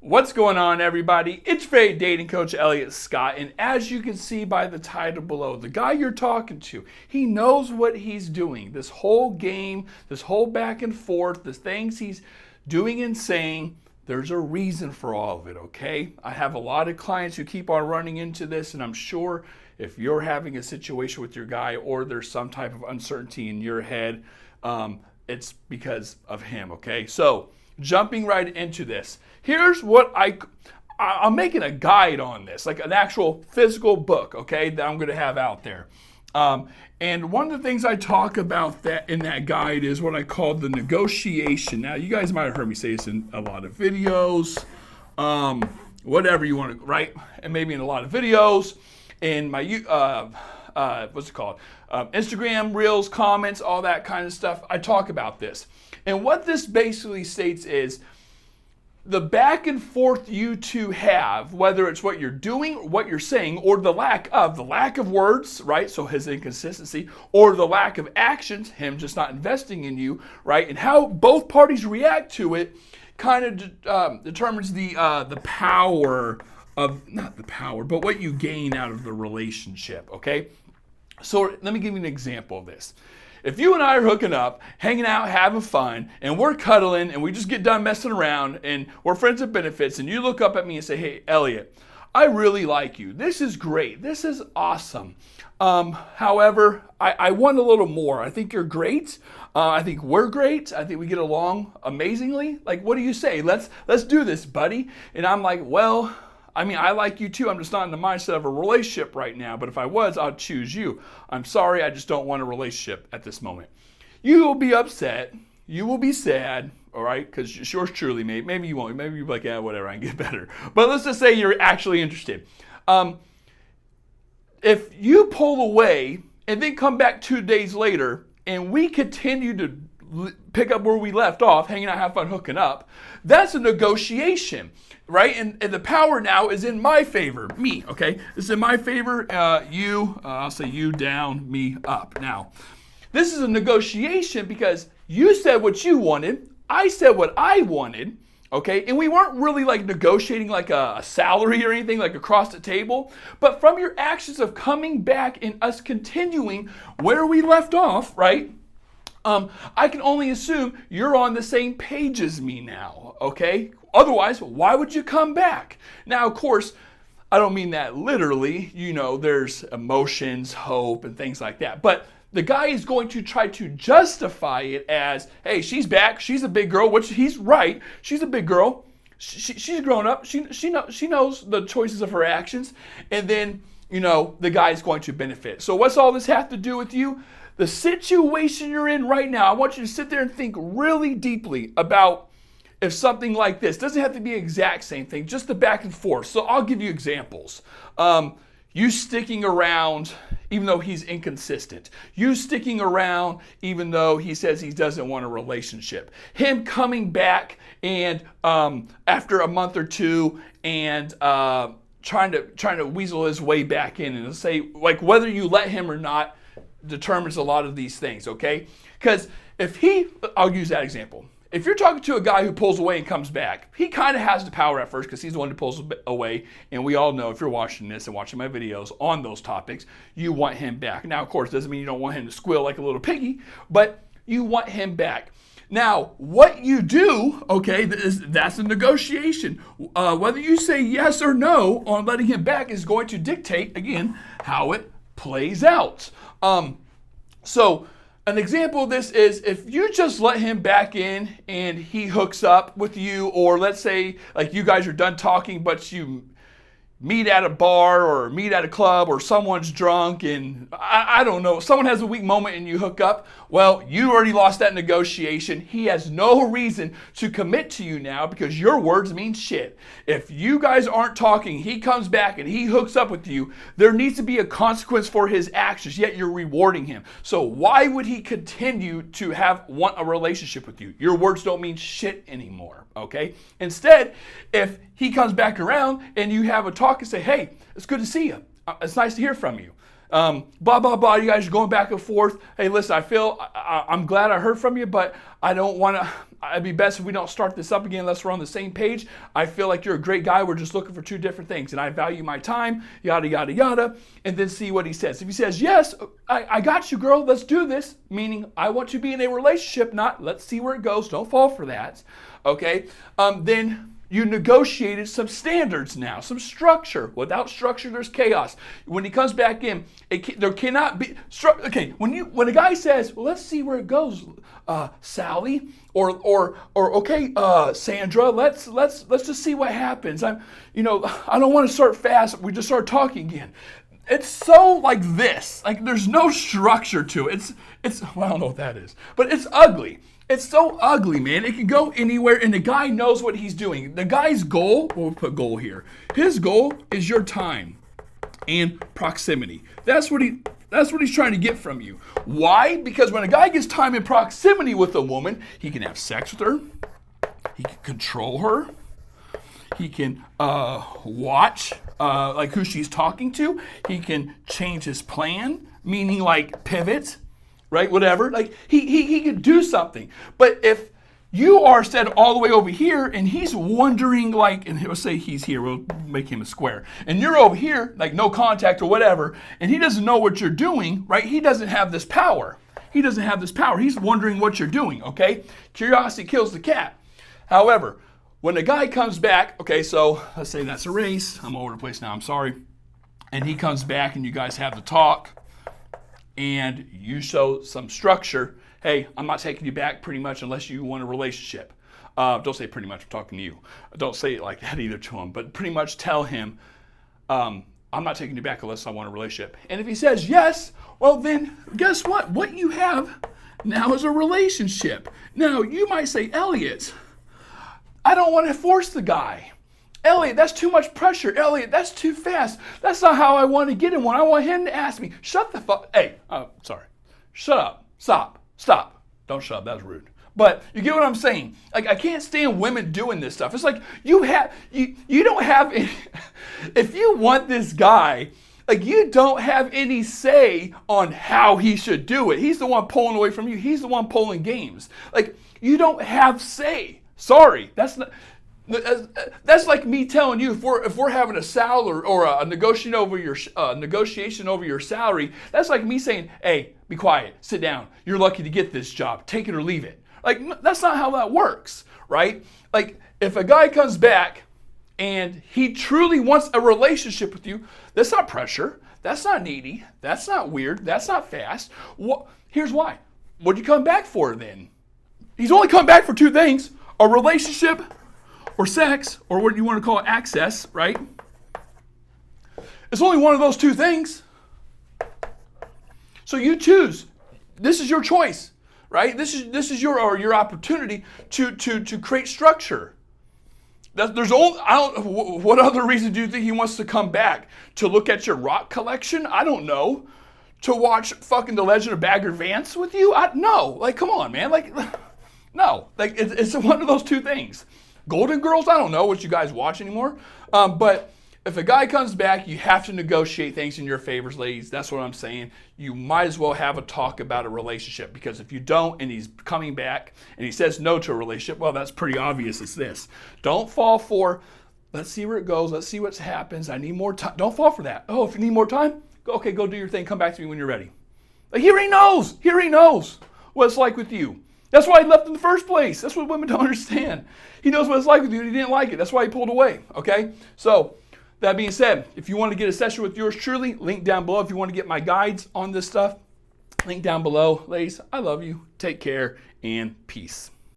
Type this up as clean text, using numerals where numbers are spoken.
What's going on, everybody? It's Fade Dating Coach Elliot Scott, and as you can see by the title below, the guy you're talking to, he knows what he's doing. This whole game, this whole back and forth, the things he's doing and saying, there's a reason for all of it, okay? I have a lot of clients who keep on running into this, and I'm sure if you're having a situation with your guy or there's some type of uncertainty in your head, it's because of him, okay? So, jumping right into this, here's what I'm making a guide on this, like an actual physical book, okay, that I'm going to have out there. And one of the things I talk about that in that guide is what I call the negotiation. Now, you guys might have heard me say this in a lot of videos, whatever you want to, right? And maybe in a lot of videos, in my, what's it called? Instagram, Reels, comments, all that kind of stuff. I talk about this. And what this basically states is the back and forth you two have, whether it's what you're doing, what you're saying, or the lack of words, right? So his inconsistency, or the lack of actions, him just not investing in you, right? And how both parties react to it kind of determines the power of, not the power, but what you gain out of the relationship, okay? So let me give you an example of this. If you and I are hooking up, hanging out, having fun, and we're cuddling, and we just get done messing around, and we're friends with benefits, and you look up at me and say, hey, Elliot, I really like you. This is great. This is awesome. However, I want a little more. I think you're great. I think we're great. I think we get along amazingly. Like, what do you say? Let's do this, buddy. And I'm like, well, I mean, I like you too. I'm just not in the mindset of a relationship right now. But if I was, I'd choose you. I'm sorry. I just don't want a relationship at this moment. You will be upset. You will be sad. All right. Because yours truly, maybe you won't. Maybe you'll be like, yeah, whatever. I can get better. But let's just say you're actually interested. If you pull away and then come back 2 days later and we continue to pick up where we left off, hanging out, have fun, hooking up, that's a negotiation, right? And the power now is in my favor, me, okay? It's in my favor, I'll say you down, me up. Now, this is a negotiation because you said what you wanted, I said what I wanted, okay? And we weren't really like negotiating like a salary or anything like across the table, but from your actions of coming back and us continuing where we left off, right? I can only assume you're on the same page as me now, okay? Otherwise, why would you come back? Now, of course, I don't mean that literally. You know, there's emotions, hope, and things like that. But the guy is going to try to justify it as, hey, she's back. She's a big girl, which he's right. She's a big girl. She's grown up. She knows the choices of her actions. And then, you know, the guy's going to benefit. So what's all this have to do with you? The situation you're in right now, I want you to sit there and think really deeply about if something like this doesn't have to be the exact same thing, just the back and forth. So I'll give you examples. You sticking around even though he's inconsistent. You sticking around even though he says he doesn't want a relationship. Him coming back and after a month or two and trying to weasel his way back in and say like whether you let him or not determines a lot of these things, okay? Because I'll use that example. If you're talking to a guy who pulls away and comes back, he kind of has the power at first because he's the one who pulls away. And we all know if you're watching this and watching my videos on those topics, you want him back. Now, of course, doesn't mean you don't want him to squeal like a little piggy, but you want him back. Now, what you do, okay, that's a negotiation. Whether you say yes or no on letting him back is going to dictate, again, how it plays out. So an example of this is if you just let him back in and he hooks up with you, or let's say like you guys are done talking, but you meet at a bar or meet at a club or someone's drunk and I don't know, someone has a weak moment and you hook up, well, you already lost that negotiation. He has no reason to commit to you now because your words mean shit. If you guys aren't talking, he comes back and he hooks up with you, there needs to be a consequence for his actions, yet you're rewarding him. So why would he continue to want a relationship with you? Your words don't mean shit anymore, okay? Instead, if he comes back around and you have a talk and say, hey, it's good to see you. It's nice to hear from you. Blah, blah, blah. You guys are going back and forth. Hey, listen, I'm glad I heard from you, but I don't want to, it'd be best if we don't start this up again unless we're on the same page. I feel like you're a great guy. We're just looking for two different things, and I value my time, yada, yada, yada, and then see what he says. If he says, yes, I got you, girl, let's do this, meaning I want to be in a relationship, not let's see where it goes. Don't fall for that, okay? Then you negotiated some standards now, some structure. Without structure, there's chaos. When he comes back in, there cannot be okay. When a guy says, "Well, let's see where it goes, Sally," or okay, Sandra, let's just see what happens. I don't want to start fast. We just start talking again. It's so like this. Like there's no structure to it. Well, I don't know what that is, but it's ugly. It's so ugly, man. It can go anywhere, and the guy knows what he's doing. The guy's goal, we'll put goal here. His goal is your time and proximity. That's what he's trying to get from you. Why? Because when a guy gets time and proximity with a woman, he can have sex with her. He can control her. He can watch like who she's talking to. He can change his plan, meaning like pivot. Right, whatever. Like he could do something. But if you are set all the way over here and he's wondering and he'll say he's here, we'll make him a square. And you're over here, like no contact or whatever, and he doesn't know what you're doing, right? He doesn't have this power. He's wondering what you're doing, okay? Curiosity kills the cat. However, when a guy comes back, okay, so let's say that's a race. I'm all over the place now, I'm sorry. And he comes back and you guys have the talk. And you show some structure. Hey, I'm not taking you back pretty much unless you want a relationship. Don't say pretty much, I'm talking to you. Don't say it like that either to him, but pretty much tell him, I'm not taking you back unless I want a relationship. And if he says yes, well then, guess what? What you have now is a relationship. Now, you might say, Elliot, I don't want to force the guy. Elliot, that's too much pressure. Elliot, that's too fast. That's not how I want to get him. When I want him to ask me, shut the fuck. Hey, sorry. Shut up. Stop. Don't shut up. That was rude. But you get what I'm saying? Like I can't stand women doing this stuff. It's like you don't have any, if you want this guy, like you don't have any say on how he should do it. He's the one pulling away from you. He's the one pulling games. Like you don't have say. Sorry, that's like me telling you if we're having a salary or a negotiation over your salary. That's like me saying, "Hey, be quiet, sit down. You're lucky to get this job. Take it or leave it." Like that's not how that works, right? Like if a guy comes back and he truly wants a relationship with you, that's not pressure. That's not needy. That's not weird. That's not fast. Here's why. What'd you come back for then? He's only come back for two things: a relationship or sex, or what you want to call it, access, right? It's only one of those two things. So you choose. This is your choice, right? This is your opportunity to create structure. What other reason do you think he wants to come back? To look at your rock collection? I don't know. To watch fucking The Legend of Bagger Vance with you? No. Like, come on, man. Like, no. Like, it's one of those two things. Golden Girls, I don't know what you guys watch anymore. But if a guy comes back, you have to negotiate things in your favors, ladies. That's what I'm saying. You might as well have a talk about a relationship, because if you don't and he's coming back and he says no to a relationship, well, that's pretty obvious. It's this. Don't fall for, let's see where it goes. Let's see what happens. I need more time. Don't fall for that. Oh, if you need more time, go do your thing. Come back to me when you're ready. Like, he already knows what it's like with you. That's why he left in the first place. That's what women don't understand. He knows what it's like with you and he didn't like it. That's why he pulled away, okay? So, that being said, if you want to get a session with yours truly, link down below. If you want to get my guides on this stuff, link down below. Ladies, I love you. Take care and peace.